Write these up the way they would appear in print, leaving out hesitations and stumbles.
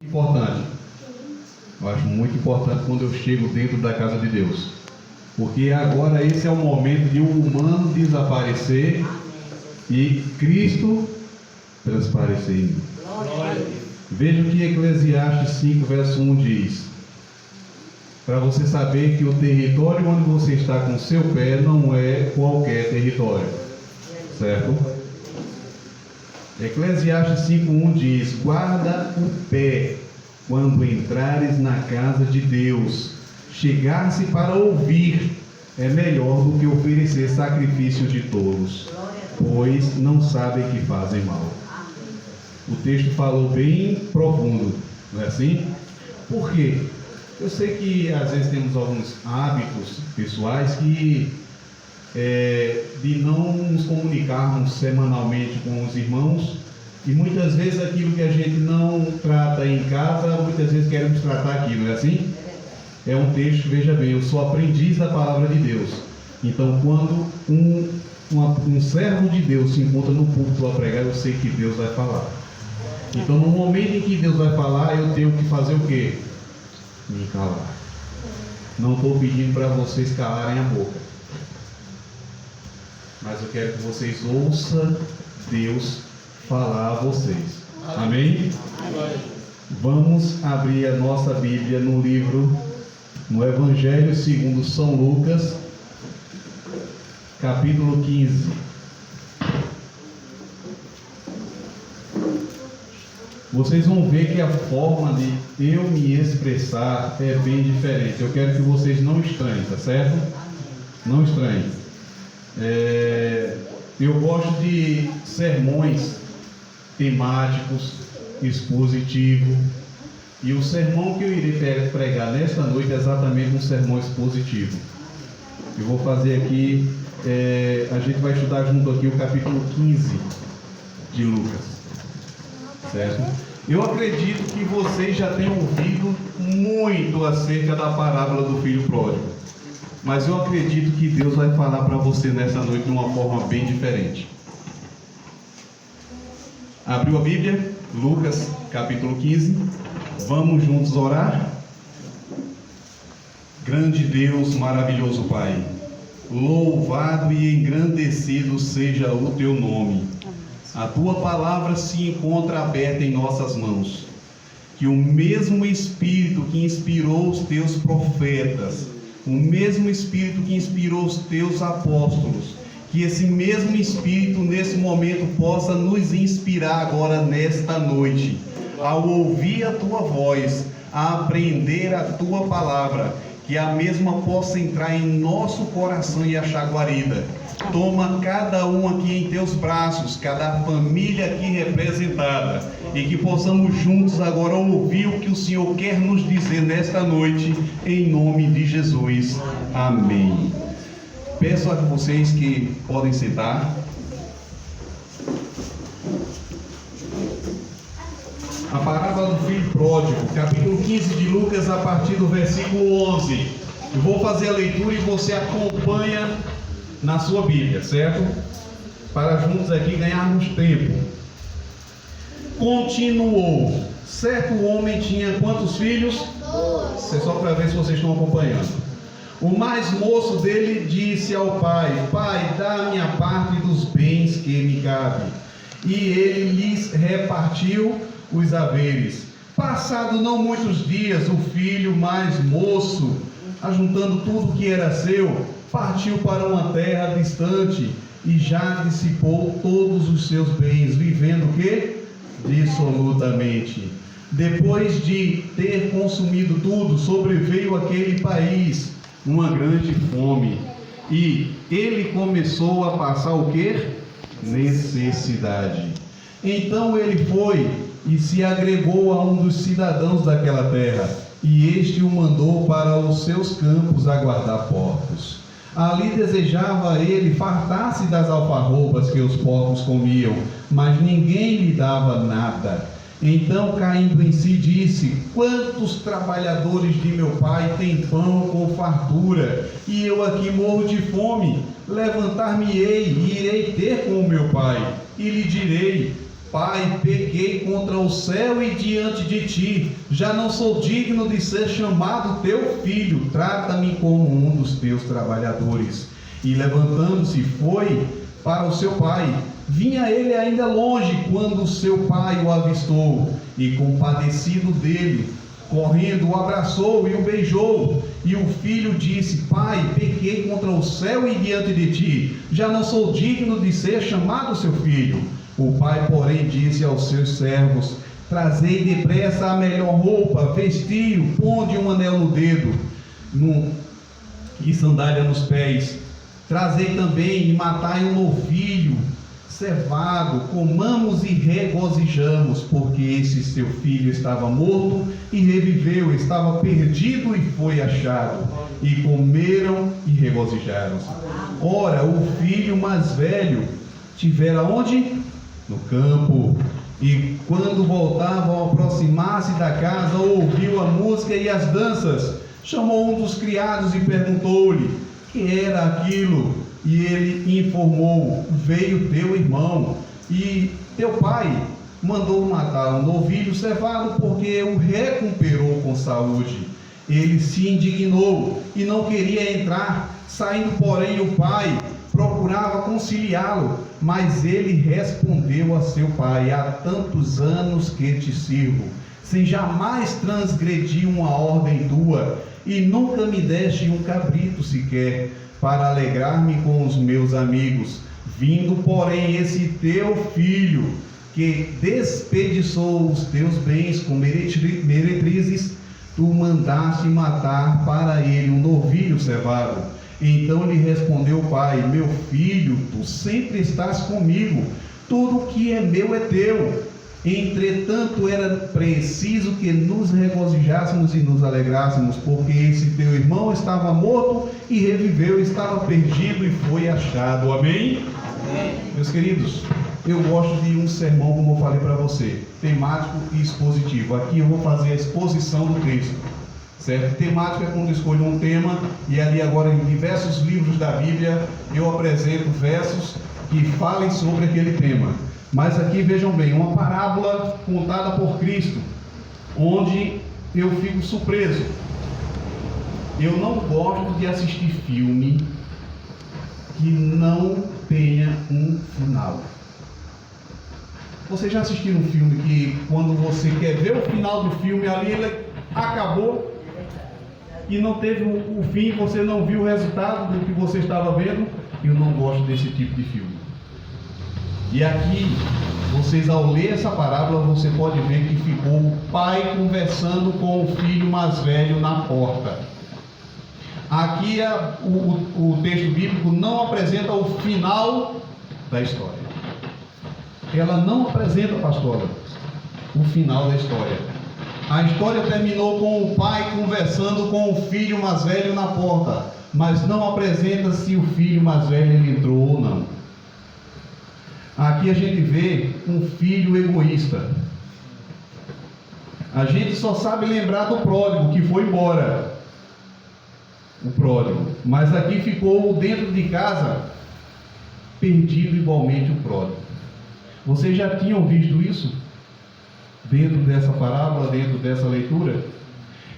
Importante. Eu acho muito importante quando eu chego dentro da casa de Deus, porque agora esse é o momento de o humano desaparecer e Cristo transparecer em mim. Veja o que Eclesiastes 5, verso 1 diz, para você saber que o território onde você está com o seu pé não é qualquer território, certo? Eclesiastes 5:1 diz: guarda o pé quando entrares na casa de Deus. Chegar-se para ouvir é melhor do que oferecer sacrifício de tolos, pois não sabem que fazem mal. O texto falou bem profundo, não é assim? Por quê? Eu sei que às vezes temos alguns hábitos pessoais que de não nos comunicarmos semanalmente com os irmãos, e muitas vezes aquilo que a gente não trata em casa, muitas vezes queremos tratar aqui, não é assim? É um texto, veja bem, eu sou aprendiz da palavra de Deus. Então quando um servo de Deus se encontra no púlpito a pregar, eu sei que Deus vai falar. Então no momento em que Deus vai falar, eu tenho que fazer o quê? Me calar. Não estou pedindo para vocês calarem a boca, mas eu quero que vocês ouçam Deus falar a vocês. Amém? Vamos abrir a nossa Bíblia no Evangelho segundo São Lucas, capítulo 15. Vocês vão ver que a forma de eu me expressar é bem diferente. Eu quero que vocês não estranhem, tá certo? Não estranhem. Eu gosto de sermões temáticos, expositivos, e o sermão que eu irei pregar nesta noite é exatamente um sermão expositivo. Eu vou fazer aqui, a gente vai estudar junto aqui o capítulo 15 de Lucas, certo? Eu acredito que vocês já tenham ouvido muito acerca da parábola do filho pródigo, mas eu acredito que Deus vai falar para você nessa noite de uma forma bem diferente. Abriu a Bíblia? Lucas, capítulo 15. Vamos juntos orar? Grande Deus, maravilhoso Pai, louvado e engrandecido seja o Teu nome. A Tua palavra se encontra aberta em nossas mãos. Que o mesmo Espírito que inspirou os Teus profetas, o mesmo Espírito que inspirou os Teus apóstolos, que esse mesmo Espírito nesse momento possa nos inspirar agora nesta noite, ao ouvir a Tua voz, a aprender a Tua palavra, que a mesma possa entrar em nosso coração e achar guarida. Toma cada um aqui em Teus braços, cada família aqui representada, e que possamos juntos agora ouvir o que o Senhor quer nos dizer nesta noite, em nome de Jesus. Amém. Peço a vocês que podem sentar. A parábola do filho pródigo, capítulo 15 de Lucas, a partir do versículo 11. Eu vou fazer a leitura e você acompanha na sua Bíblia, certo? Para juntos aqui ganharmos tempo. Continuou. Certo homem tinha quantos filhos? 2. É só para ver se vocês estão acompanhando. O mais moço dele disse ao pai: Pai, dá a minha parte dos bens que me cabe. E ele lhes repartiu os haveres. Passado não muitos dias, o filho mais moço, ajuntando tudo que era seu, partiu para uma terra distante e já dissipou todos os seus bens, vivendo o quê? Dissolutamente. Depois de ter consumido tudo, sobreveio àquele país uma grande fome, e ele começou a passar o quê? Necessidade. Então ele foi e se agregou a um dos cidadãos daquela terra, e este o mandou para os seus campos a guardar porcos. Ali desejava ele fartar-se das alfarrobas que os porcos comiam, mas ninguém lhe dava nada. Então, caindo em si, disse: quantos trabalhadores de meu pai têm pão com fartura, e eu aqui morro de fome? Levantar-me-ei e irei ter com o meu pai, e lhe direi: Pai, pequei contra o céu e diante de ti, já não sou digno de ser chamado teu filho, trata-me como um dos teus trabalhadores. E levantando-se, foi para o seu pai. Vinha ele ainda longe, quando seu pai o avistou, e compadecido dele, correndo, o abraçou e o beijou. E o filho disse: Pai, pequei contra o céu e diante de ti, já não sou digno de ser chamado seu filho. O pai, porém, disse aos seus servos: Trazei depressa a melhor roupa, vestiu, ponde um anel no dedo e sandália nos pés. Trazei também e matai um novilho cevado, comamos e regozijamos, porque esse seu filho estava morto e reviveu, estava perdido e foi achado. E comeram e regozijaram-se. Ora, o filho mais velho tivera onde? No campo. E quando voltavam a aproximar-se da casa, ouviu a música e as danças. Chamou um dos criados e perguntou-lhe: que era aquilo? E ele informou: veio teu irmão e teu pai mandou matar um novilho cevado, porque o recuperou com saúde. Ele se indignou e não queria entrar. Saindo, porém, o pai procurava conciliá-lo, mas ele respondeu a seu pai: há tantos anos que te sirvo, sem jamais transgredir uma ordem tua, e nunca me deste um cabrito sequer, para alegrar-me com os meus amigos. Vindo, porém, esse teu filho, que desperdiçou os teus bens com meretrizes, tu mandaste matar para ele um novilho cevado. Então lhe respondeu o pai: meu filho, tu sempre estás comigo, tudo que é meu é teu. Entretanto, era preciso que nos regozijássemos e nos alegrássemos, porque esse teu irmão estava morto e reviveu, estava perdido e foi achado. Amém? Amém. Meus queridos, eu gosto de um sermão, como eu falei para você, temático e expositivo. Aqui eu vou fazer a exposição do texto, certo? Temático é quando eu escolho um tema, e ali agora em diversos livros da Bíblia eu apresento versos que falem sobre aquele tema. Mas aqui vejam bem, uma parábola contada por Cristo, onde eu fico surpreso. Eu não gosto de assistir filme que não tenha um final. Você já assistiu um filme que quando você quer ver o final do filme ali, ele acabou e não teve o fim, você não viu o resultado do que você estava vendo? Eu não gosto desse tipo de filme. E aqui, vocês ao ler essa parábola, você pode ver que ficou o pai conversando com o filho mais velho na porta. Aqui o texto bíblico não apresenta o final da história. Ela não apresenta, pastora, o final da história. A história terminou com o pai conversando com o filho mais velho na porta, mas não apresenta se o filho mais velho ele entrou ou não. Aqui a gente vê um filho egoísta. A gente só sabe lembrar do pródigo que foi embora. O pródigo. Mas aqui ficou dentro de casa, perdido igualmente o pródigo. Vocês já tinham visto isso? Dentro dessa parábola, dentro dessa leitura?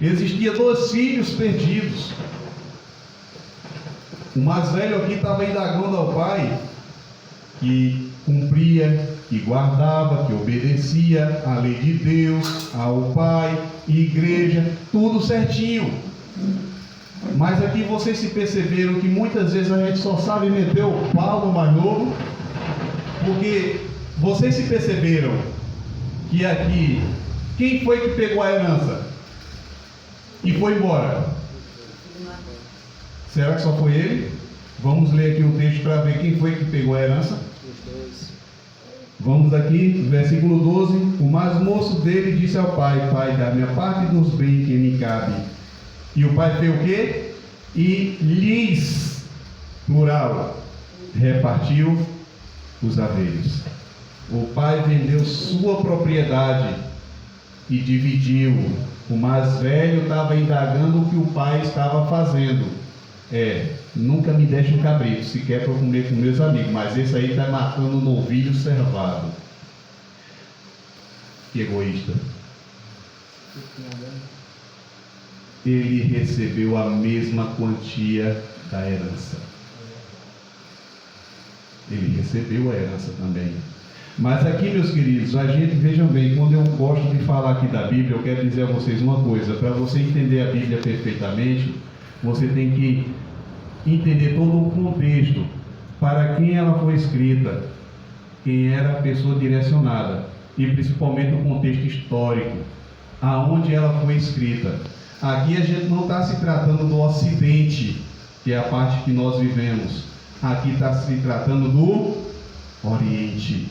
Existia 2 filhos perdidos. O mais velho aqui estava indagando ao pai, que cumpria, que guardava, que obedecia à lei de Deus, ao pai, igreja, tudo certinho. Mas aqui vocês se perceberam que muitas vezes a gente só sabe meter o pau no mais novo, porque vocês se perceberam que aqui, quem foi que pegou a herança e foi embora? Será que só foi ele? Vamos ler aqui o texto para ver quem foi que pegou a herança. Vamos aqui, versículo 12. O mais moço dele disse ao pai: Pai, dá-me a parte dos bens que me cabe. E o pai fez o quê? E lhes, plural, repartiu os haveres. O pai vendeu sua propriedade e dividiu. O mais velho estava indagando o que o pai estava fazendo. Nunca me deixe um cabrito, sequer para eu comer com meus amigos, mas esse aí está matando um novilho cevado. que egoísta. Ele recebeu a mesma quantia da herança. Ele recebeu a herança também. Mas aqui, meus queridos, a gente, vejam bem, quando eu gosto de falar aqui da Bíblia, eu quero dizer a vocês uma coisa: para você entender a Bíblia perfeitamente, você tem que entender todo o contexto, para quem ela foi escrita, quem era a pessoa direcionada, e principalmente o contexto histórico, aonde ela foi escrita. Aqui a gente não está se tratando do Ocidente, que é a parte que nós vivemos. Aqui está se tratando do Oriente.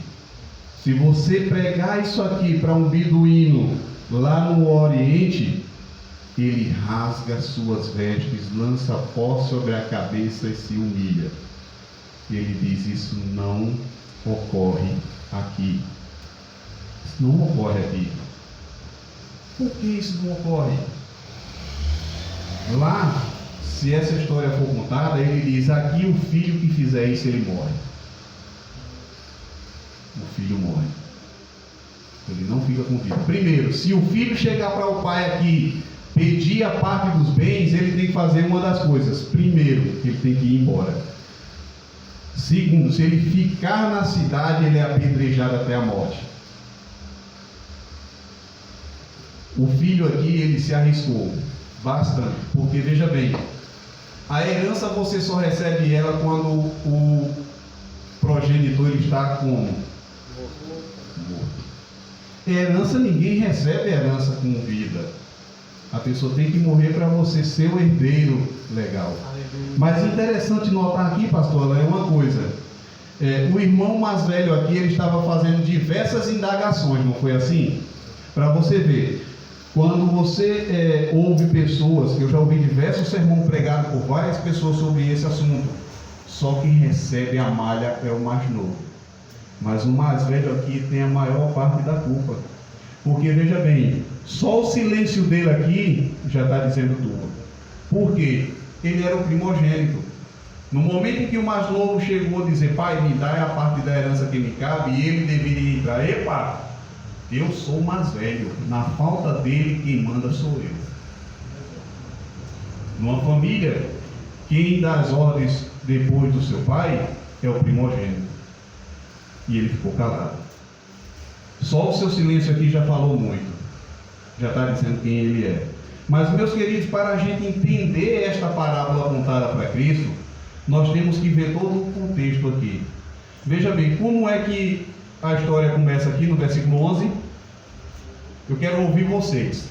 Se você pregar isso aqui para um beduíno lá no Oriente, ele rasga suas vestes, lança pó sobre a cabeça e se humilha. Ele diz: isso não ocorre aqui. Isso não ocorre aqui. Por que isso não ocorre? Lá, se essa história for contada, ele diz: aqui o filho que fizer isso, ele morre. O filho morre. Ele não fica com vida. Primeiro, se o filho chegar para o pai aqui, pedir a parte dos bens, ele tem que fazer uma das coisas. Primeiro, ele tem que ir embora. Segundo, se ele ficar na cidade, ele é apedrejado até a morte. O filho aqui, ele se arriscou bastante, porque veja bem, a herança você só recebe ela quando o progenitor ele está como? Morto. Herança, ninguém recebe herança com vida. A pessoa tem que morrer para você ser o herdeiro legal. Mas interessante notar aqui, pastor, é uma coisa. O irmão mais velho aqui, ele estava fazendo diversas indagações, não foi assim? Para você ver. Quando você ouve pessoas, eu já ouvi diversos sermões pregados por várias pessoas sobre esse assunto, só quem recebe a malha é o mais novo. Mas o mais velho aqui tem a maior parte da culpa. Porque veja bem, só o silêncio dele aqui já está dizendo tudo. Por quê? Ele era o primogênito. No momento em que o mais novo chegou a dizer: pai, me dá a parte da herança que me cabe, e ele deveria entrar: epa, eu sou o mais velho, na falta dele quem manda sou eu. Numa família, quem dá as ordens depois do seu pai é o primogênito. E ele ficou calado. Só o seu silêncio aqui já falou muito. Já está dizendo quem ele é. Mas, meus queridos, para a gente entender esta parábola contada para Cristo, nós temos que ver todo o contexto aqui. Veja bem, como é que a história começa aqui no versículo 11. Eu quero ouvir vocês.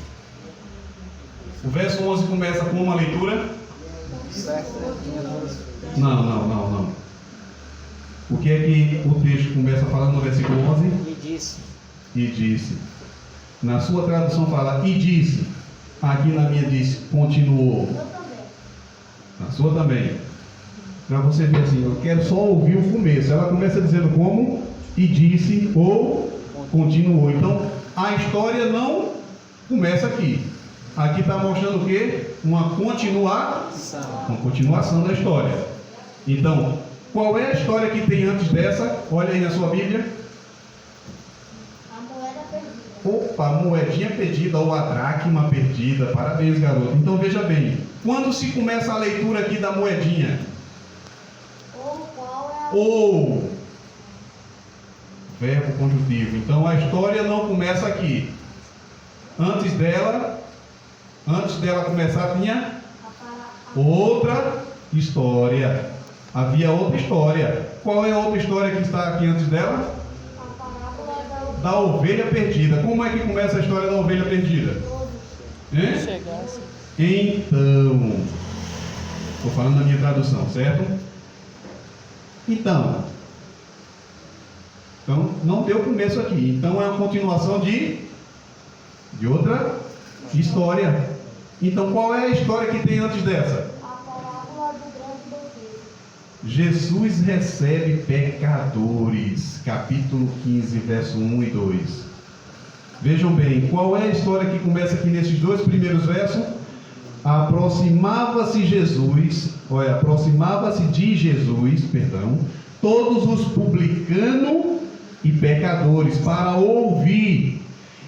O verso 11 começa com uma leitura? Não. O que é que o texto começa falando no versículo 11? E disse. Na sua tradução fala e disse. Aqui na minha diz continuou. Na sua também. Para você ver assim, eu quero só ouvir o começo. Ela começa dizendo como? E disse ou continuou. Então, a história não começa aqui. Aqui está mostrando o quê? Uma continuação da história. Então, qual é a história que tem antes dessa? Olha aí na sua Bíblia. A moeda perdida. Opa, a moedinha perdida ou a dracma perdida. Parabéns, garoto. Então veja bem, quando se começa a leitura aqui da moedinha? Ou verbo conjuntivo. Então a história não começa aqui. Antes dela começar tinha outra história. Havia outra história. Qual é a outra história que está aqui antes dela? A parábola Da ovelha perdida. Como é que começa a história da ovelha perdida? Então, estou falando na minha tradução, certo? Então, não deu começo aqui. Então é uma continuação de outra história. Então qual é a história que tem antes dessa? A parábola do grande banquete. Jesus recebe pecadores. Capítulo 15, verso 1 e 2. Vejam bem, qual é a história que começa aqui nesses dois primeiros versos? Aproximava-se de Jesus, todos os publicanos e pecadores para ouvir.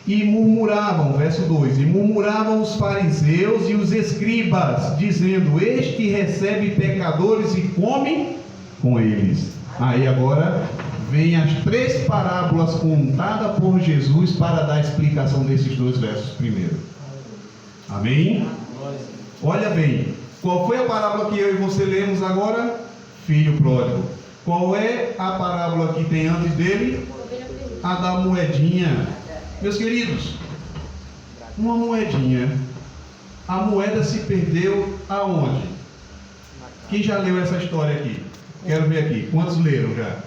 E murmuravam, verso 2, e murmuravam os fariseus e os escribas, dizendo: este recebe pecadores e come com eles. Aí agora vem as 3 parábolas contadas por Jesus para dar a explicação desses 2 versos primeiro. Amém? Olha bem, qual foi a parábola que eu e você lemos agora? Filho pródigo. Qual é a parábola que tem antes dele? A da moedinha. Meus queridos, uma moedinha. A moeda se perdeu aonde? Quem já leu essa história aqui? Quero ver aqui. Quantos leram já?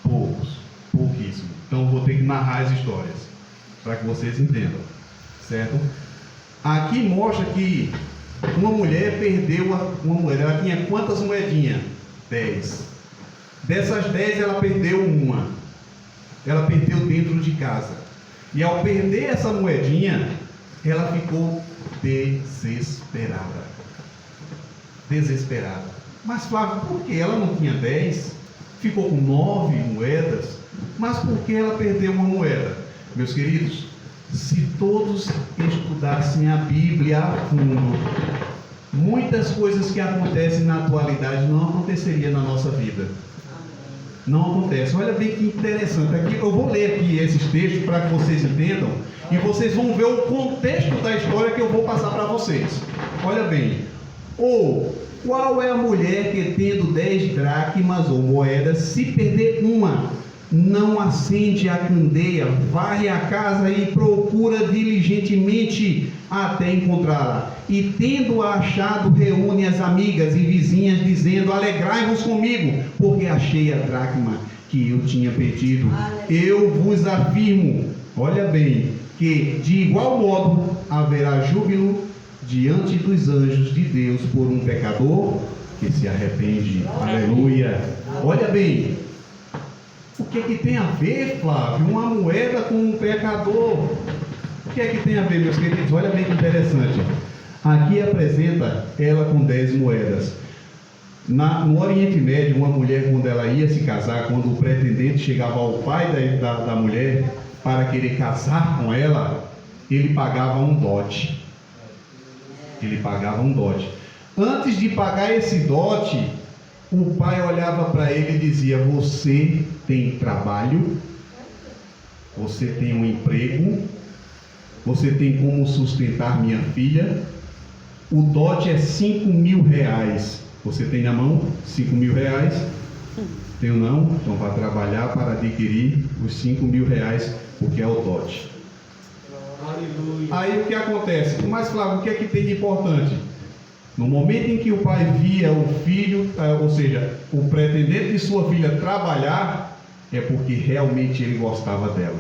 Poucos. Pouquíssimos. Então vou ter que narrar as histórias para que vocês entendam. Certo? Aqui mostra que uma mulher perdeu uma moeda. Ela tinha quantas moedinhas? 10. Dessas 10 ela perdeu uma. Ela perdeu dentro de casa. E ao perder essa moedinha, ela ficou desesperada. Desesperada. Mas Flávio, por que ela não tinha 10? Ficou com 9 moedas? Mas por que ela perdeu uma moeda? Meus queridos, se todos estudassem a Bíblia a fundo, muitas coisas que acontecem na atualidade não aconteceriam na nossa vida. Não acontece. Olha bem que interessante. Aqui, eu vou ler aqui esses textos para que vocês entendam e vocês vão ver o contexto da história que eu vou passar para vocês. Olha bem. Ou qual é a mulher que, tendo 10 dracmas ou moedas, se perder uma, não acende a candeia, varre a casa e procura diligentemente até encontrá-la? E tendo-a achado, reúne as amigas e vizinhas, dizendo: alegrai-vos comigo, porque achei a dracma que eu tinha perdido. Eu vos afirmo, olha bem, que de igual modo haverá júbilo diante dos anjos de Deus por um pecador que se arrepende. Aleluia. Olha bem, o que é que tem a ver, Flávio, uma moeda com um pecador? O que é que tem a ver, meus queridos? Olha bem que interessante. Aqui apresenta ela com 10 moedas. No Oriente Médio, uma mulher, quando ela ia se casar, quando o pretendente chegava ao pai da mulher para querer casar com ela, ele pagava um dote. Ele pagava um dote. Antes de pagar esse dote, o pai olhava para ele e dizia: você tem trabalho? Você tem um emprego? Você tem como sustentar minha filha? O dote é 5.000 reais. Você tem na mão 5.000 reais? Tenho não? Então vai trabalhar para adquirir os 5.000 reais, porque é o dote. Aí o que acontece? Mas Flávio, o que é que tem de importante? No momento em que o pai via o filho, ou seja, o pretendente de sua filha trabalhar, é porque realmente ele gostava dela.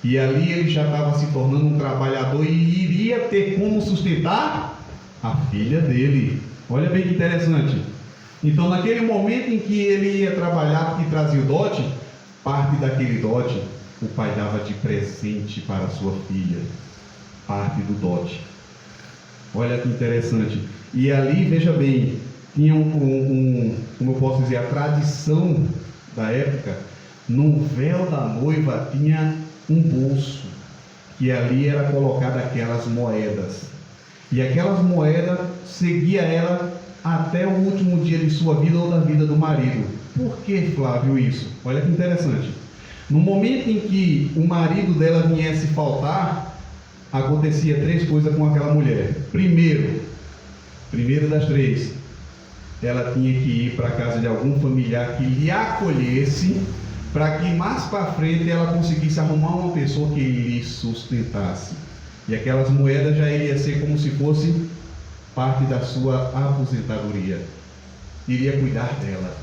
E ali ele já estava se tornando um trabalhador e iria ter como sustentar a filha dele. Olha bem que interessante. Então, naquele momento em que ele ia trabalhar e trazia o dote, parte daquele dote o pai dava de presente para a sua filha. Parte do dote. Olha que interessante. E ali, veja bem, tinha como eu posso dizer, a tradição da época. No véu da noiva tinha um bolso, e ali era colocada aquelas moedas. E aquelas moedas seguia ela até o último dia de sua vida ou da vida do marido. Por que, Flávio, isso? Olha que interessante. No momento em que o marido dela viesse faltar, acontecia 3 coisas com aquela mulher. Primeira das 3, ela tinha que ir para a casa de algum familiar que lhe acolhesse, para que mais para frente ela conseguisse arrumar uma pessoa que lhe sustentasse. E aquelas moedas já iria ser como se fosse parte da sua aposentadoria. Iria cuidar dela.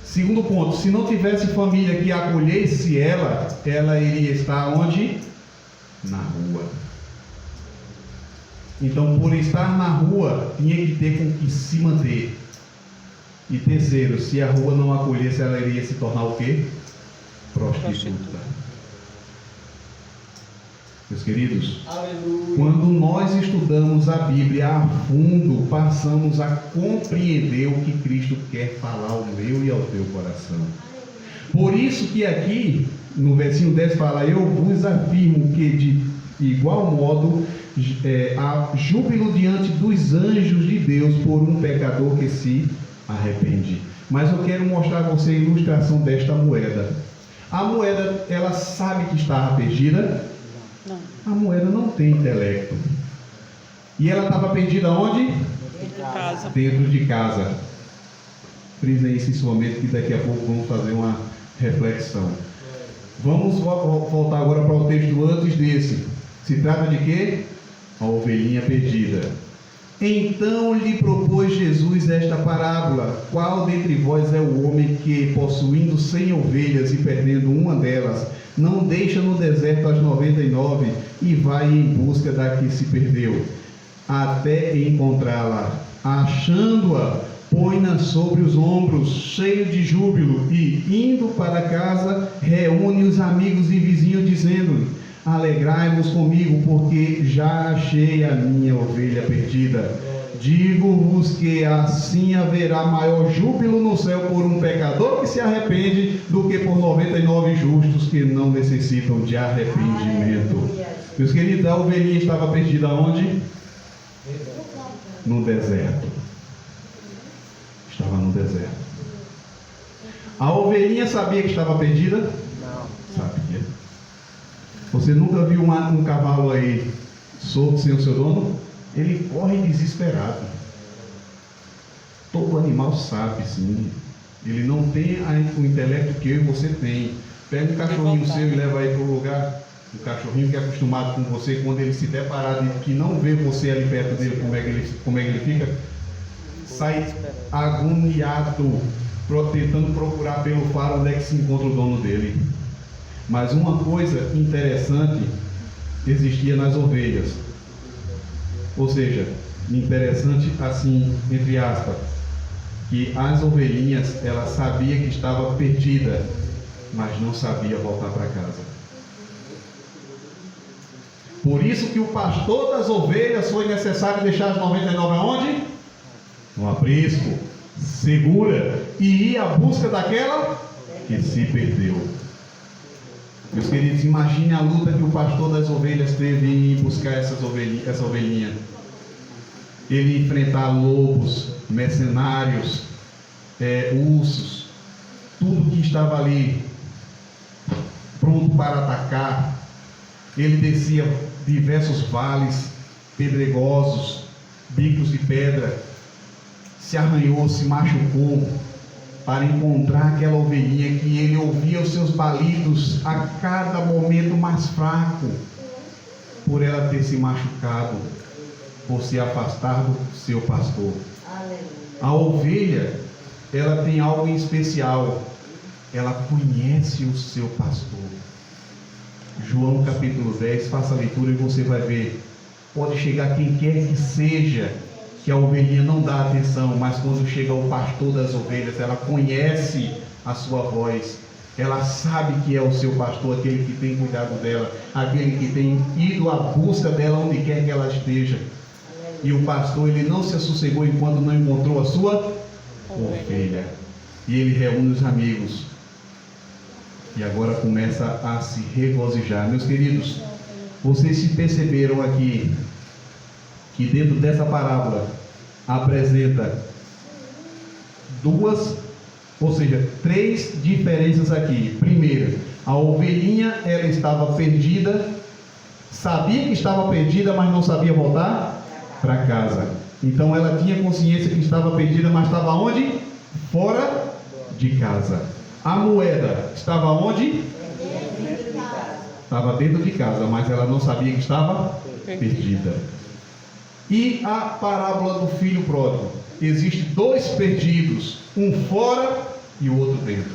Segundo ponto, se não tivesse família que acolhesse ela, ela iria estar onde? Na rua. Então, por estar na rua, tinha que ter com que se manter. E terceiro, se a rua não acolhesse, ela iria se tornar o quê? Prostituta. Meus queridos, aleluia. Quando nós estudamos a Bíblia a fundo, passamos a compreender o que Cristo quer falar ao meu e ao teu coração. Por isso que aqui no versinho 10 fala: eu vos afirmo que de igual modo há júbilo diante dos anjos de Deus por um pecador que se arrepende. Mas eu quero mostrar a você a ilustração desta moeda. A moeda, ela sabe que estava perdida? Não. A moeda não tem intelecto. E ela estava perdida onde? De casa. Dentro de casa. Frisa isso em sua mente, que daqui a pouco vamos fazer uma reflexão. Vamos voltar agora para o texto antes desse. Se trata de quê? A ovelhinha perdida. Então lhe propôs Jesus esta parábola: qual dentre vós é o homem que, possuindo 100 ovelhas e perdendo uma delas, não deixa no deserto as 99 e vai em busca da que se perdeu, até encontrá-la? Achando-a, põe-na sobre os ombros, cheio de júbilo, e, indo para casa, reúne os amigos e vizinhos, dizendo: alegrai-vos comigo, porque já achei a minha ovelha perdida. Digo-vos que assim haverá maior júbilo no céu por um pecador que se arrepende do que por 99 justos que não necessitam de arrependimento. Meus queridos, a ovelhinha estava perdida onde? No deserto. Estava no deserto. A ovelhinha sabia que estava perdida? Não. Sabia. Você nunca viu um cavalo aí solto sem o seu dono? Ele corre desesperado. Todo animal sabe, sim. Ele não tem o intelecto que eu e você tem. Pega um cachorrinho seu e leva aí para o lugar. Um cachorrinho que é acostumado com você, quando ele se deparar de que não vê você ali perto dele, como é que ele fica? Sai agoniado, tentando procurar pelo faro onde é que se encontra o dono dele. Mas uma coisa interessante existia nas ovelhas. Ou seja, interessante assim, entre aspas, que as ovelhinhas, ela sabia que estava perdida, mas não sabia voltar para casa. Por isso que o pastor das ovelhas foi necessário deixar as 99 aonde? No aprisco, segura, e ir à busca daquela que se perdeu. Meus queridos, imagine a luta que o pastor das ovelhas teve em ir buscar essa ovelhinha. Ele enfrentar lobos, mercenários, ursos, tudo que estava ali pronto para atacar. Ele descia diversos vales pedregosos, bicos de pedra, se arranhou, se machucou, para encontrar aquela ovelhinha que ele ouvia os seus balidos a cada momento mais fraco, por ela ter se machucado, por se afastar do seu pastor. A ovelha, ela tem algo em especial, ela conhece o seu pastor. João capítulo 10, faça a leitura e você vai ver. Pode chegar quem quer que seja, que a ovelhinha não dá atenção, mas quando chega o pastor das ovelhas, ela conhece a sua voz, ela sabe que é o seu pastor, aquele que tem cuidado dela, aquele que tem ido à busca dela onde quer que ela esteja. E o pastor, ele não se sossegou enquanto não encontrou a sua ovelha. E ele reúne os amigos. E agora começa a se regozijar. Meus queridos, vocês se perceberam aqui que dentro dessa parábola apresenta três diferenças aqui. Primeiro, a ovelhinha, ela estava perdida, sabia que estava perdida, mas não sabia voltar para casa. Então ela tinha consciência que estava perdida, mas estava onde? Fora de casa. A moeda estava onde? Estava dentro de casa, mas ela não sabia que estava perdida. E a parábola do filho pródigo. Existem dois perdidos, um fora e o outro dentro.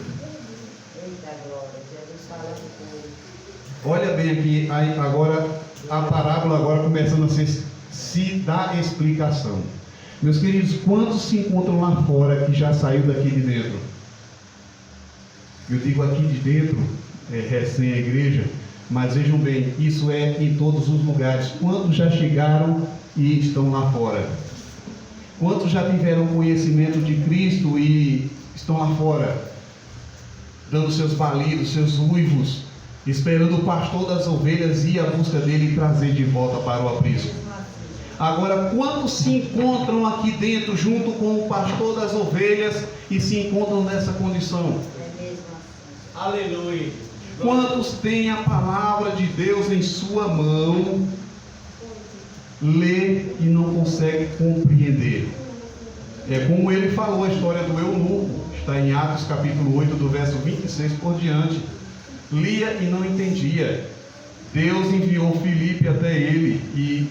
Olha bem aqui, agora a parábola agora começando a se dar explicação. Meus queridos, quantos se encontram lá fora que já saiu daqui de dentro? Eu digo aqui de dentro, recém a igreja, mas vejam bem, isso é em todos os lugares. Quantos já chegaram e estão lá fora? Quantos já tiveram conhecimento de Cristo e estão lá fora, dando seus balidos, seus uivos, esperando o pastor das ovelhas ir à busca dele e trazer de volta para o aprisco. Agora, quantos se encontram aqui dentro junto com o pastor das ovelhas e se encontram nessa condição? Aleluia. Quantos têm a palavra de Deus em sua mão, lê e não consegue compreender? É como ele falou a história do eunuco, está em Atos capítulo 8, do verso 26 por diante. Lia e não entendia. Deus enviou Filipe até ele e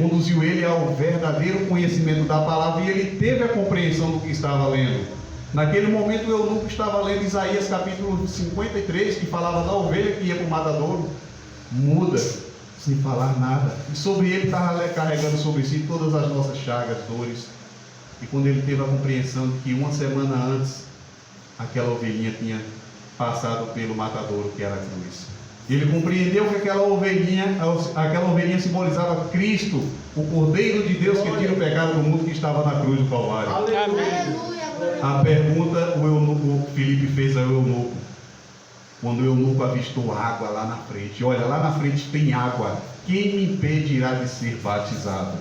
conduziu ele ao verdadeiro conhecimento da palavra, e ele teve a compreensão do que estava lendo. Naquele momento o eunuco estava lendo Isaías capítulo 53, que falava da ovelha que ia para o matadouro, muda, sem falar nada, e sobre ele estava carregando sobre si todas as nossas chagas, dores. E quando ele teve a compreensão de que uma semana antes aquela ovelhinha tinha passado pelo matadouro, que era a cruz, ele compreendeu que aquela ovelhinha simbolizava Cristo, o Cordeiro de Deus que tira o pecado do mundo, que estava na cruz do Calvário. Aleluia. A pergunta o Filipe fez ao eunuco, quando o eunuco avistou água lá na frente: olha, lá na frente tem água, quem me impedirá de ser batizado?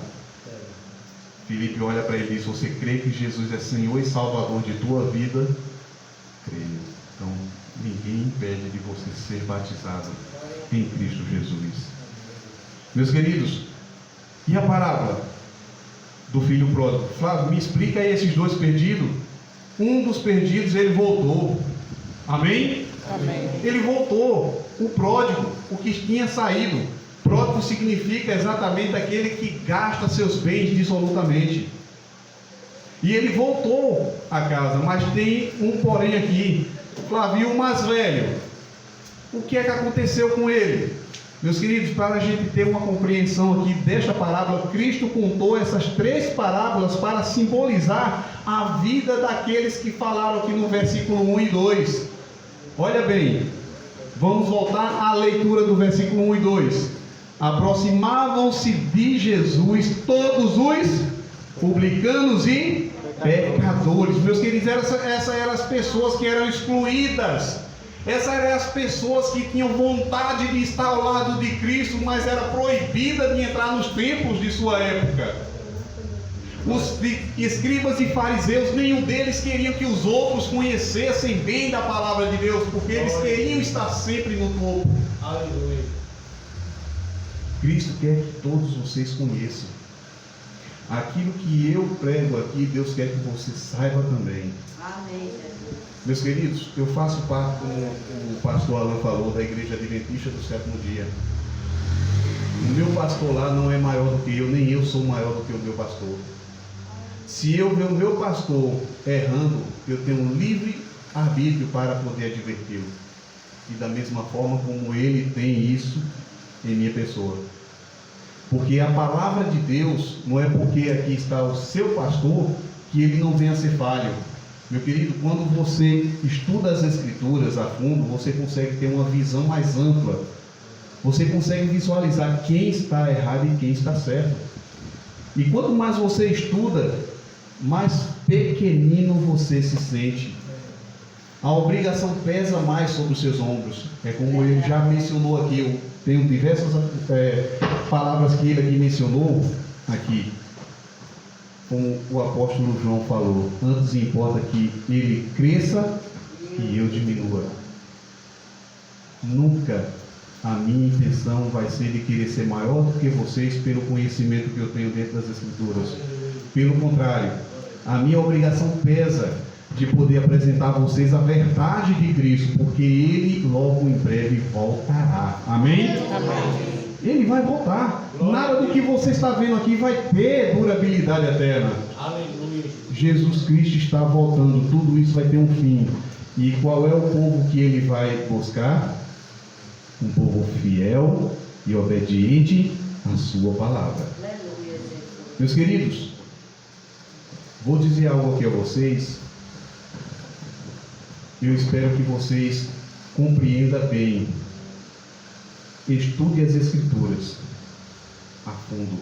Filipe olha para ele e diz: você crê que Jesus é Senhor e Salvador de tua vida? Creio. Então ninguém impede de você ser batizado em Cristo Jesus. Meus queridos, e a parábola do filho pródigo? Flávio, me explica aí esses dois perdidos. Um dos perdidos, ele voltou. Amém? Amém. Ele voltou. O pródigo, o que tinha saído. Pródigo significa exatamente aquele que gasta seus bens dissolutamente. E ele voltou a casa, mas tem um porém aqui. Flávio, o mais velho, o que é que aconteceu com ele? Meus queridos, para a gente ter uma compreensão aqui desta parábola, Cristo contou essas 3 parábolas para simbolizar a vida daqueles que falaram aqui no versículo 1 e 2. Olha bem, vamos voltar à leitura do versículo 1 e 2. Aproximavam-se de Jesus todos os publicanos e pecadores. Meus queridos, essas eram as pessoas que eram excluídas. Essas eram as pessoas que tinham vontade de estar ao lado de Cristo, mas era proibida de entrar nos templos de sua época. Os escribas e fariseus, nenhum deles queriam que os outros conhecessem bem da palavra de Deus, porque eles queriam estar sempre no topo. Aleluia. Cristo quer que todos vocês conheçam. Aquilo que eu prego aqui, Deus quer que você saiba também. Amém, Jesus. Meus queridos, eu faço parte, como o pastor Alan falou, da Igreja Adventista do Sétimo Dia. O meu pastor lá não é maior do que eu, nem eu sou maior do que o meu pastor. Se eu ver o meu pastor errando, eu tenho um livre arbítrio para poder adverti-lo. E da mesma forma como ele tem isso em minha pessoa. Porque a palavra de Deus, não é porque aqui está o seu pastor que ele não venha a ser falho. Meu querido, quando você estuda as Escrituras a fundo, você consegue ter uma visão mais ampla. Você consegue visualizar quem está errado e quem está certo. E quanto mais você estuda, mais pequenino você se sente. A obrigação pesa mais sobre os seus ombros. É como ele já mencionou aqui. Eu tenho diversas palavras que ele aqui mencionou aqui. Como o apóstolo João falou, antes importa que ele cresça e eu diminua. Nunca a minha intenção vai ser de querer ser maior do que vocês pelo conhecimento que eu tenho dentro das Escrituras. Pelo contrário, a minha obrigação pesa de poder apresentar a vocês a verdade de Cristo, porque Ele logo em breve voltará. Amém? Amém. Ele vai voltar. Nada do que você está vendo aqui vai ter durabilidade eterna. Aleluia. Jesus Cristo está voltando. Tudo isso vai ter um fim. E qual é o povo que Ele vai buscar? Um povo fiel e obediente à sua palavra. Meus queridos, vou dizer algo aqui a vocês. Eu espero que vocês compreendam bem. Estude as Escrituras a fundo.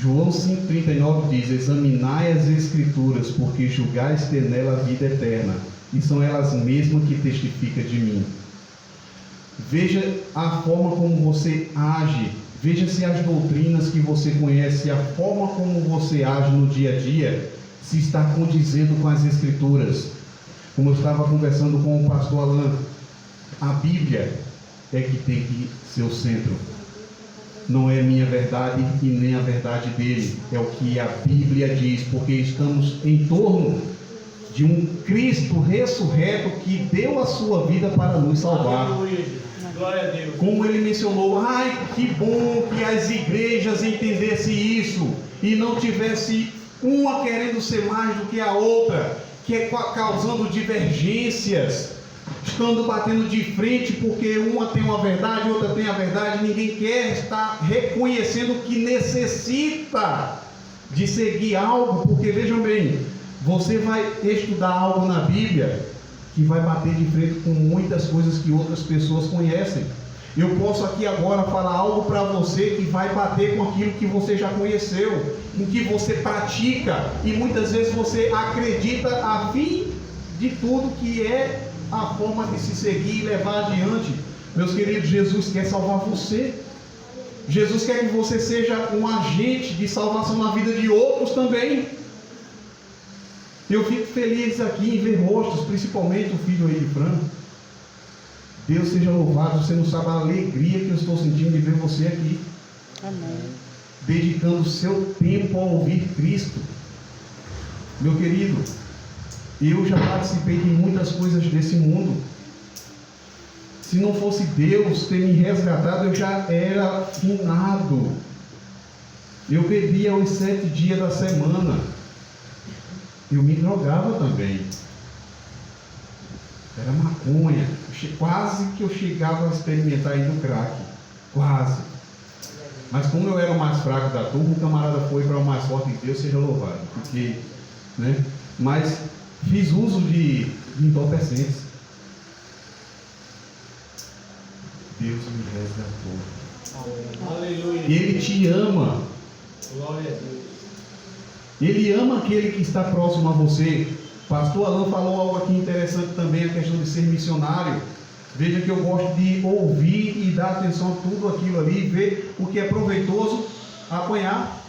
João 5,39 diz: examinai as Escrituras, porque julgais ter nela a vida eterna, e são elas mesmas que testificam de mim. Veja a forma como você age. Veja se as doutrinas que você conhece, a forma como você age no dia a dia, se está condizendo com as Escrituras. Como eu estava conversando com o pastor Alan, a Bíblia é que tem que ser o centro. Não é minha verdade e nem a verdade dele. É o que a Bíblia diz, porque estamos em torno de um Cristo ressurreto que deu a sua vida para nos salvar. Glória a Deus. Como ele mencionou, ai, que bom que as igrejas entendessem isso e não tivesse uma querendo ser mais do que a outra, que é causando divergências, estando batendo de frente porque uma tem uma verdade, outra tem a verdade, ninguém quer estar reconhecendo que necessita de seguir algo, porque vejam bem, você vai estudar algo na Bíblia que vai bater de frente com muitas coisas que outras pessoas conhecem. Eu posso aqui agora falar algo para você que vai bater com aquilo que você já conheceu, com que você pratica, e muitas vezes você acredita a fim de tudo que é a forma de se seguir e levar adiante. Meus queridos, Jesus quer salvar você. Jesus quer que você seja um agente de salvação na vida de outros também. Eu fico feliz aqui em ver rostos, principalmente o filho aí de Fran. Deus seja louvado. Você não sabe a alegria que eu estou sentindo de ver você aqui. Amém. Dedicando o seu tempo a ouvir Cristo. Meu querido, eu já participei de muitas coisas desse mundo. Se não fosse Deus ter me resgatado, eu já era finado. Eu bebia aos 7 dias da semana. Eu me drogava também. Era maconha. Quase que eu chegava a experimentar aí do crack. Quase. Mas como eu era o mais fraco da turma, o camarada foi para o mais forte em Deus, seja louvado. Porque, né? Mas fiz uso de entorpecentes. Deus me resgatou. Aleluia. Ele te ama. Glória a Deus. Ele ama aquele que está próximo a você. Pastor Alan falou algo aqui interessante também, a questão de ser missionário. Veja que eu gosto de ouvir e dar atenção a tudo aquilo ali, ver o que é proveitoso, apanhar.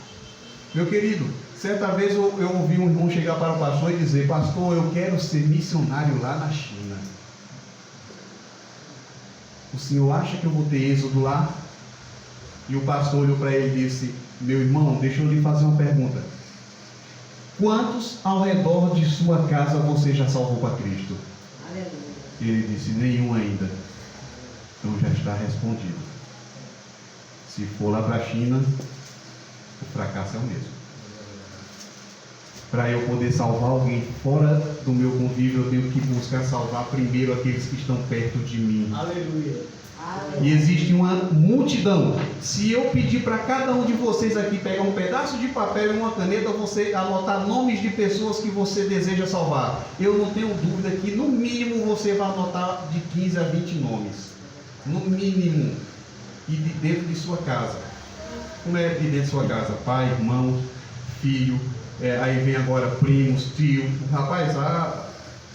Meu querido, certa vez eu ouvi um irmão chegar para o pastor e dizer: pastor, eu quero ser missionário lá na China. O senhor acha que eu vou ter êxodo lá? E o pastor olhou para ele e disse: meu irmão, deixa eu lhe fazer uma pergunta. Quantos ao redor de sua casa você já salvou para Cristo? Aleluia. Ele disse: nenhum ainda. Então já está respondido. Se for lá para a China, o fracasso é o mesmo. Para eu poder salvar alguém fora do meu convívio, eu tenho que buscar salvar primeiro aqueles que estão perto de mim. Aleluia. E existe uma multidão. Se eu pedir para cada um de vocês aqui pegar um pedaço de papel e uma caneta, você anotar nomes de pessoas que você deseja salvar, eu não tenho dúvida que no mínimo você vai anotar de 15 a 20 nomes. No mínimo. E de dentro de sua casa. Como é de dentro de sua casa? Pai, irmão, filho, aí vem agora primos, tio. Rapaz,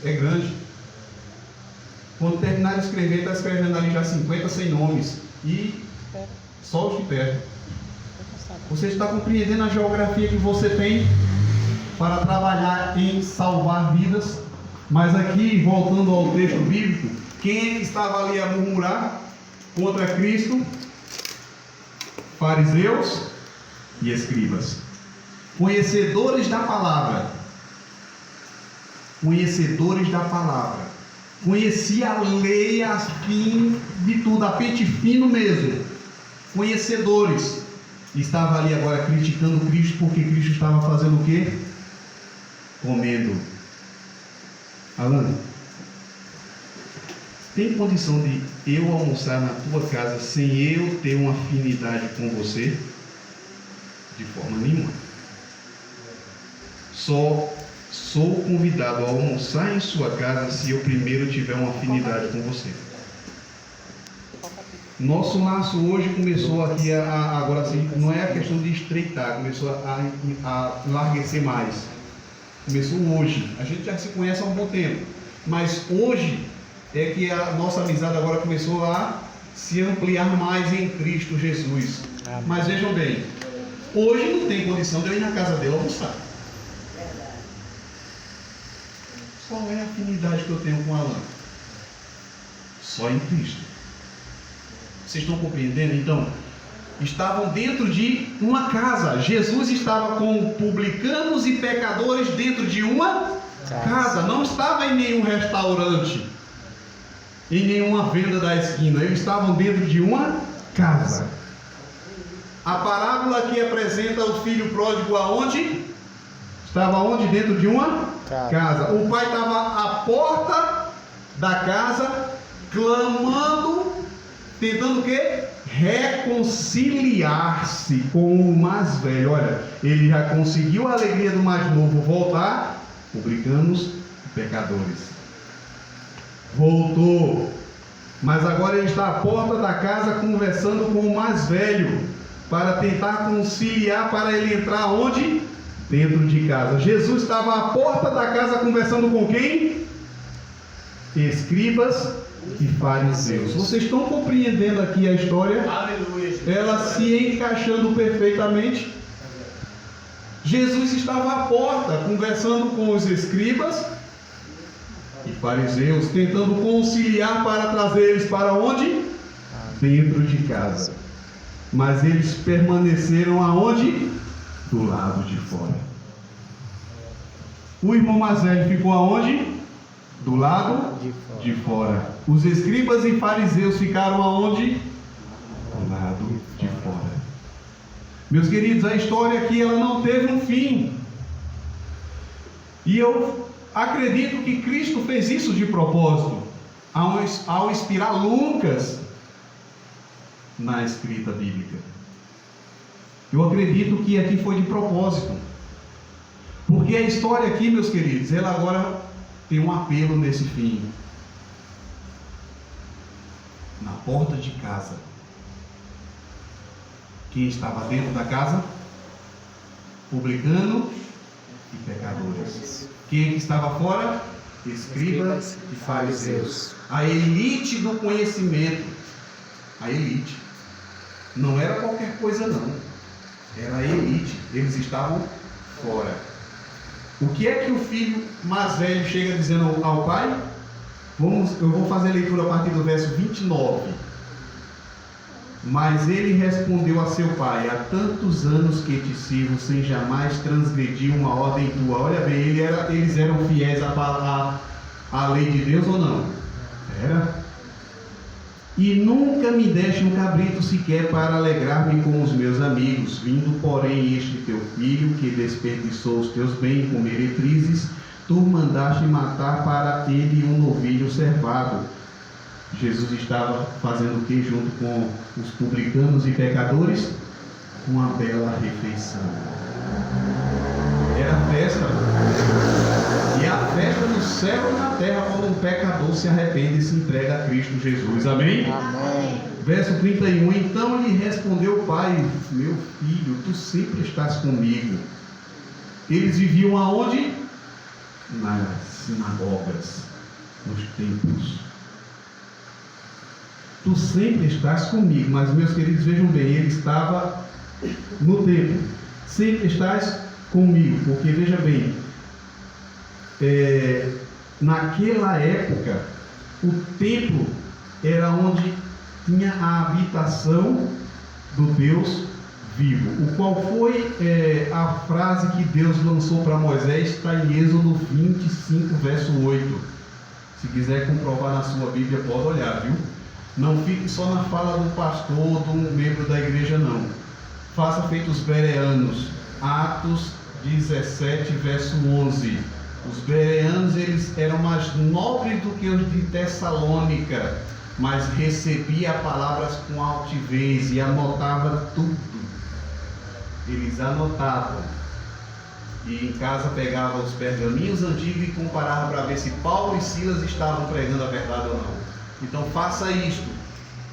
é grande. Quando terminar de escrever, está escrevendo ali já 50, 100 nomes. E só os de perto. Você está compreendendo a geografia que você tem para trabalhar em salvar vidas? Mas aqui, voltando ao texto bíblico, quem estava ali a murmurar contra Cristo? Fariseus e escribas. Conhecedores da palavra. Conhecedores da palavra. Conhecia a lei a fim de tudo, a pente fino mesmo. Conhecedores. Estava ali agora criticando Cristo, porque Cristo estava fazendo o quê? Comendo. Alan, tem condição de eu almoçar na tua casa sem eu ter uma afinidade com você? De forma nenhuma. Só sou convidado a almoçar em sua casa se eu primeiro tiver uma afinidade com você. Nosso laço hoje começou aqui agora assim, não é a questão de estreitar, começou a enlarguecer mais. Começou hoje. A gente já se conhece há um bom tempo, mas hoje é que a nossa amizade agora começou a se ampliar mais em Cristo Jesus. Amém. Mas vejam bem, hoje não tem condição de eu ir na casa dele almoçar. Qual é a afinidade que eu tenho com Alan? Só em Cristo. Vocês estão compreendendo? Então, estavam dentro de uma casa. Jesus estava com publicanos e pecadores dentro de uma casa. Não estava em nenhum restaurante, em nenhuma venda da esquina. Eles estavam dentro de uma casa. A parábola que apresenta o filho pródigo aonde? Estava onde? Dentro de uma casa. O pai estava à porta da casa, clamando, tentando o quê? Reconciliar-se com o mais velho. Olha, ele já conseguiu a alegria do mais novo voltar, publicanos e pecadores. Voltou, mas agora ele está à porta da casa conversando com o mais velho, para tentar conciliar, para ele entrar onde? Dentro de casa. Jesus estava à porta da casa conversando com quem? Escribas e fariseus. Vocês estão compreendendo aqui a história? Aleluia. Ela se encaixando perfeitamente. Jesus estava à porta conversando com os escribas e fariseus, tentando conciliar para trazer eles para onde? Dentro de casa. Mas eles permaneceram aonde? Do lado de fora. O irmão mais velho ficou aonde? Do lado de fora. Os escribas e fariseus ficaram aonde? Do lado de fora. Meus queridos, a história aqui ela não teve um fim. E eu acredito que Cristo fez isso de propósito, ao inspirar Lucas na escrita bíblica. Eu acredito que aqui foi de propósito, porque a história aqui, meus queridos, ela agora tem um apelo nesse fim. Na porta de casa, quem estava dentro da casa? Publicano e pecadores. Quem estava fora? Escribas e fariseus. A elite do conhecimento. A elite. Não era qualquer coisa não. Era a elite. Eles estavam fora. O que é que o filho mais velho chega dizendo ao pai? Eu vou fazer a leitura a partir do verso 29. Mas ele respondeu a seu pai: há tantos anos que te sirvo sem jamais transgredir uma ordem tua. Olha bem, eles eram fiéis à lei de Deus ou não? Era. E nunca me deste um cabrito sequer para alegrar-me com os meus amigos. Vindo, porém, este teu filho, que desperdiçou os teus bens com meretrizes, tu mandaste matar para ele um novilho cevado. Jesus estava fazendo o que junto com os publicanos e pecadores? Uma bela refeição. Era festa. E a festa no céu e na terra quando um pecador se arrepende e se entrega a Cristo Jesus. Amém? Amém. Verso 31. Então lhe respondeu o pai: meu filho, tu sempre estás comigo. Eles viviam aonde? Nas sinagogas, nos templos. Tu sempre estás comigo. Mas, meus queridos, vejam bem, ele estava no templo. Sempre estás comigo. Porque, veja bem, naquela época, o templo era onde tinha a habitação do Deus vivo. O qual foi a frase que Deus lançou para Moisés? Está em Êxodo 25, verso 8. Se quiser comprovar na sua Bíblia, pode olhar, viu? Não fique só na fala do pastor, de um membro da igreja, não. Faça feito os bereanos. Atos 17, verso 11. Os bereanos, eles eram mais nobres do que os de Tessalônica, mas recebia palavras com altivez e anotava tudo. Eles anotavam. E em casa pegava os pergaminhos antigos e comparava para ver se Paulo e Silas estavam pregando a verdade ou não. Então faça isto.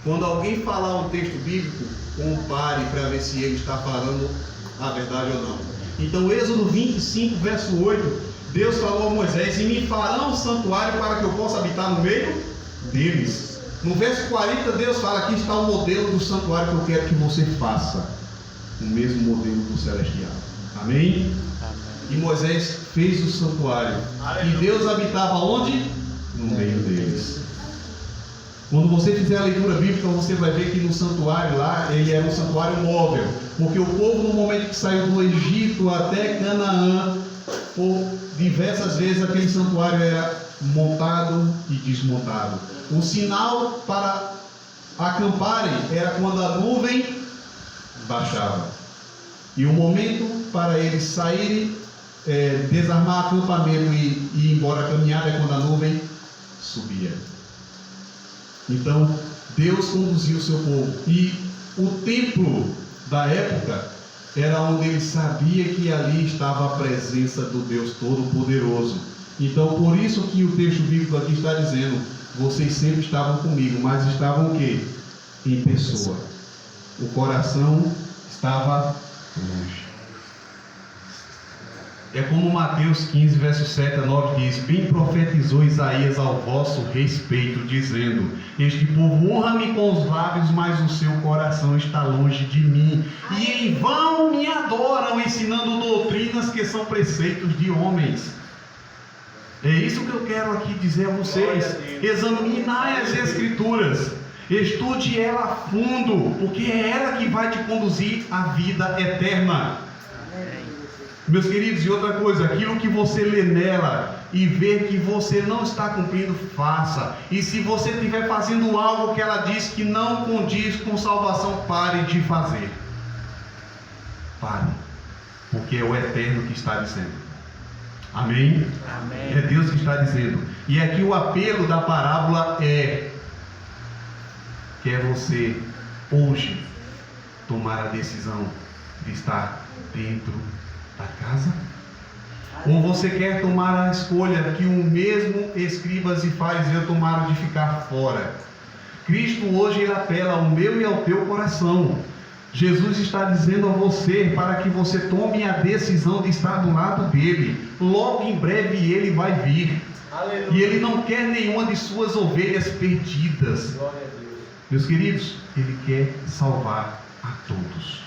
Quando alguém falar um texto bíblico, compare para ver se ele está falando a verdade ou não. Então, Êxodo 25, verso 8, Deus falou a Moisés: e me farão um santuário para que eu possa habitar no meio deles. No verso 40, Deus fala: aqui está o modelo do santuário que eu quero que você faça. O mesmo modelo do celestial. Amém? E Moisés fez o santuário. E Deus habitava onde? No meio deles. Quando você fizer a leitura bíblica, você vai ver que no santuário lá, ele era um santuário móvel. Porque o povo, no momento que saiu do Egito até Canaã, por diversas vezes aquele santuário era montado e desmontado. O sinal para acamparem era quando a nuvem baixava. E o momento para eles saírem, desarmar acampamento e ir embora a caminhada é quando a nuvem subia. Então, Deus conduziu o seu povo. E o templo da época era onde ele sabia que ali estava a presença do Deus Todo-Poderoso. Então, por isso que o texto bíblico aqui está dizendo: vocês sempre estavam comigo, mas estavam o quê? Em pessoa. O coração estava longe. É como Mateus 15, verso 7 a 9 diz: bem profetizou Isaías ao vosso respeito, dizendo: este povo honra-me com os lábios, mas o seu coração está longe de mim, e em vão me adoram, ensinando doutrinas que são preceitos de homens. É isso que eu quero aqui dizer a vocês. Examinai as Escrituras, estude ela a fundo, porque é ela que vai te conduzir à vida eterna. Meus queridos, e outra coisa, aquilo que você lê nela e vê que você não está cumprindo, faça. E se você estiver fazendo algo que ela diz que não condiz com salvação, pare de fazer. Pare, porque é o Eterno que está dizendo. Amém? Amém. É Deus que está dizendo. E aqui o apelo da parábola é: quer você hoje tomar a decisão de estar dentro da casa? Ou você quer tomar a escolha que o mesmo escribas e fariseus tomaram de ficar fora? Cristo hoje ele apela ao meu e ao teu coração. Jesus está dizendo a você para que você tome a decisão de estar do lado dele. Logo em breve ele vai vir. Aleluia. E ele não quer nenhuma de suas ovelhas perdidas. Glória a Deus. Meus queridos, ele quer salvar a todos,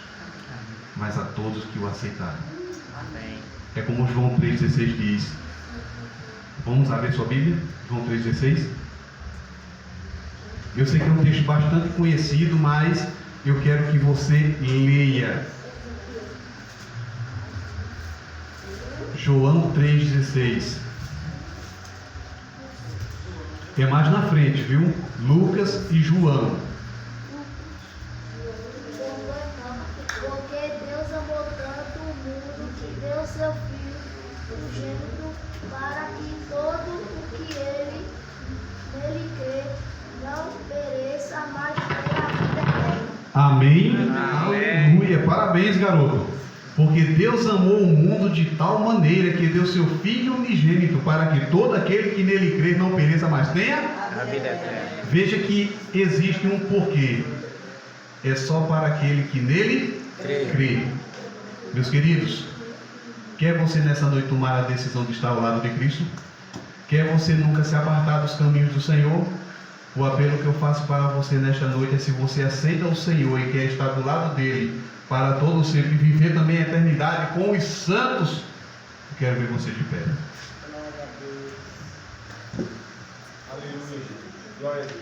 mas a todos que o aceitaram. Amém. É como João 3,16 diz. Vamos abrir sua Bíblia? João 3,16. Eu sei que é um texto bastante conhecido, mas eu quero que você leia. João 3,16. É mais na frente, viu? Lucas e João. Porque Deus amou tanto o mundo que deu seu Filho unigênito, para que todo o que nele crê não pereça, mas tenha a vida eterna. Amém? Aleluia! Parabéns, garoto! Porque Deus amou o mundo de tal maneira que deu seu Filho unigênito, para que todo aquele que nele crê não pereça, mas tenha a vida eterna. Veja que existe um porquê. É só para aquele que nele crê. Meus queridos, quer você nessa noite tomar a decisão de estar ao lado de Cristo? Quer você nunca se apartar dos caminhos do Senhor? O apelo que eu faço para você nesta noite é: se você aceita o Senhor e quer estar do lado dele para todo sempre, viver também a eternidade com os santos, eu quero ver você de pé. Aleluia. Glória a Deus.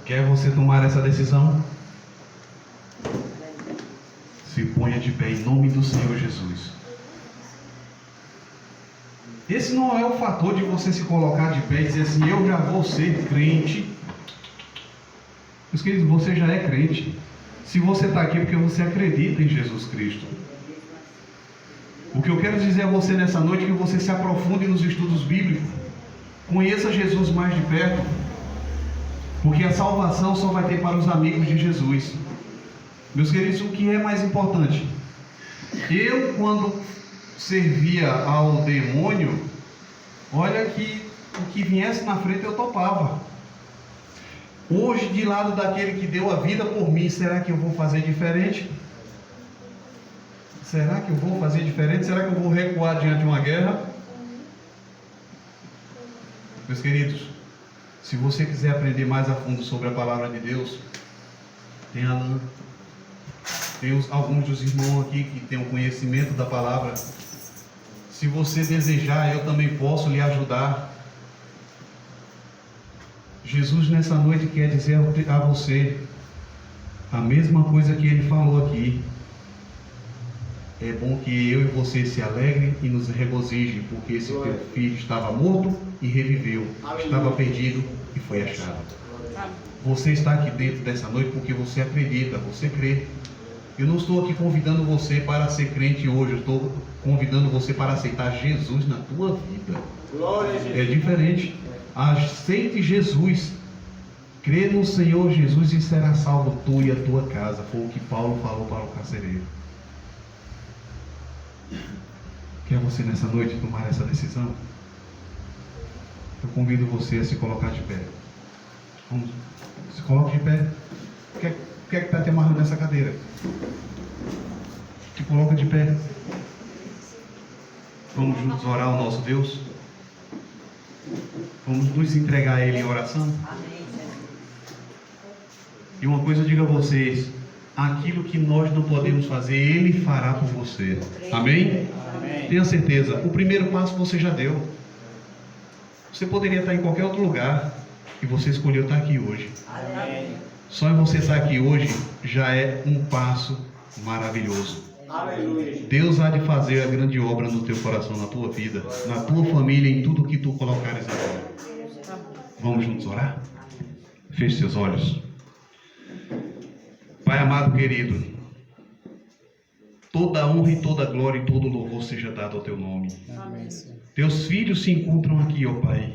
Quer você tomar essa decisão? Se ponha de pé em nome do Senhor Jesus. Esse não é o fator de você se colocar de pé e dizer assim: eu já vou ser crente. Meus queridos, você já é crente. Se você está aqui é porque você acredita em Jesus Cristo. O que eu quero dizer a você nessa noite é que você se aprofunde nos estudos bíblicos. Conheça Jesus mais de perto. Porque a salvação só vai ter para os amigos de Jesus. Meus queridos, o que é mais importante? Eu, quando servia ao demônio, olha que o que viesse na frente eu topava. Hoje, de lado daquele que deu a vida por mim, será que eu vou fazer diferente? Será que eu vou fazer diferente? Será que eu vou recuar diante de uma guerra? Meus queridos, Se você quiser aprender mais a fundo sobre a palavra de Deus, tem a Alain, tem alguns dos irmãos aqui que têm o conhecimento da palavra. Se você desejar, eu também posso lhe ajudar. Jesus nessa noite quer dizer a você a mesma coisa que ele falou aqui. É bom que eu e você se alegrem e nos regozijem, porque esse teu filho estava morto e reviveu, estava perdido e foi achado. Você está aqui dentro dessa noite porque você acredita, você crê. Eu não estou aqui convidando você para ser crente hoje, eu estou convidando você para aceitar Jesus na tua vida. É diferente. Aceite Jesus, crê no Senhor Jesus e será salvo tu e a tua casa. Foi o que Paulo falou para o carcereiro. Quer você nessa noite tomar essa decisão? Eu convido você a se colocar de pé. Vamos, se coloque de pé. O que é que está te amarrando nessa cadeira? Te coloca de pé. Vamos juntos orar ao nosso Deus. Vamos nos entregar a Ele em oração. E uma coisa eu digo a vocês: aquilo que nós não podemos fazer, Ele fará por você. Amém? Amém. Tenha certeza. O primeiro passo você já deu. Você poderia estar em qualquer outro lugar e você escolheu estar aqui hoje. Amém. Só em você estar aqui hoje já é um passo maravilhoso. Aleluia. Deus há de fazer a grande obra no teu coração, na tua vida, na tua família, em tudo que tu colocares agora. Vamos juntos orar? Feche seus olhos. Pai amado querido, toda honra e toda glória e todo louvor seja dado ao teu nome. Amém. Teus filhos se encontram aqui, ó Pai.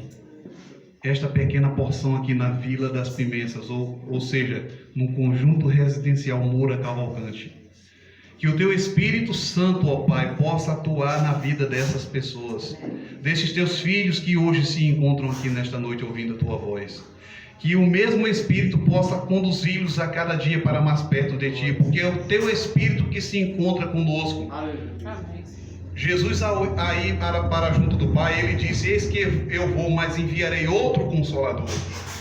Esta pequena porção aqui na Vila das Pimenças, ou seja, no conjunto residencial Moura Cavalcante. Que o teu Espírito Santo, ó Pai, possa atuar na vida dessas pessoas, desses teus filhos que hoje se encontram aqui nesta noite ouvindo a tua voz. Que o mesmo Espírito possa conduzi-los a cada dia para mais perto de ti, porque é o teu Espírito que se encontra conosco. Amém. Jesus, aí para junto do Pai, ele disse: eis que eu vou, mas enviarei outro Consolador.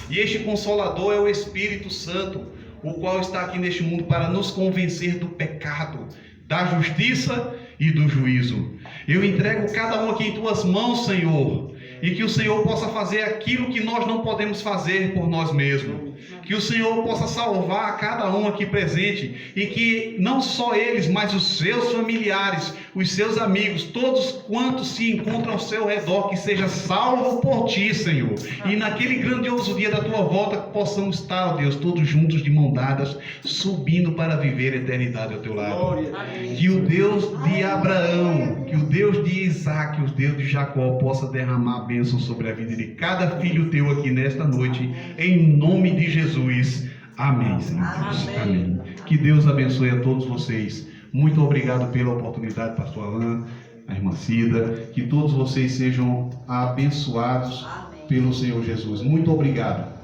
E este Consolador é o Espírito Santo, o qual está aqui neste mundo para nos convencer do pecado, da justiça e do juízo. Eu entrego cada um aqui em tuas mãos, Senhor, e que o Senhor possa fazer aquilo que nós não podemos fazer por nós mesmos. Que o Senhor possa salvar cada um aqui presente, e que não só eles, mas os seus familiares, os seus amigos, todos quantos se encontram ao seu redor, que seja salvo por ti, Senhor. E naquele grandioso dia da tua volta, possamos estar, ó Deus, todos juntos de mão dadas, subindo para viver a eternidade ao teu lado. Que o Deus de Abraão, que o Deus de Isaac, o Deus de Jacó possa derramar a bênção sobre a vida de cada filho teu aqui nesta noite, em nome de Jesus. Amém, Senhor Deus. Amém. Que Deus abençoe a todos vocês. Muito obrigado pela oportunidade, pastor Alain, a irmã Cida. Que todos vocês sejam abençoados pelo Senhor Jesus. Muito obrigado.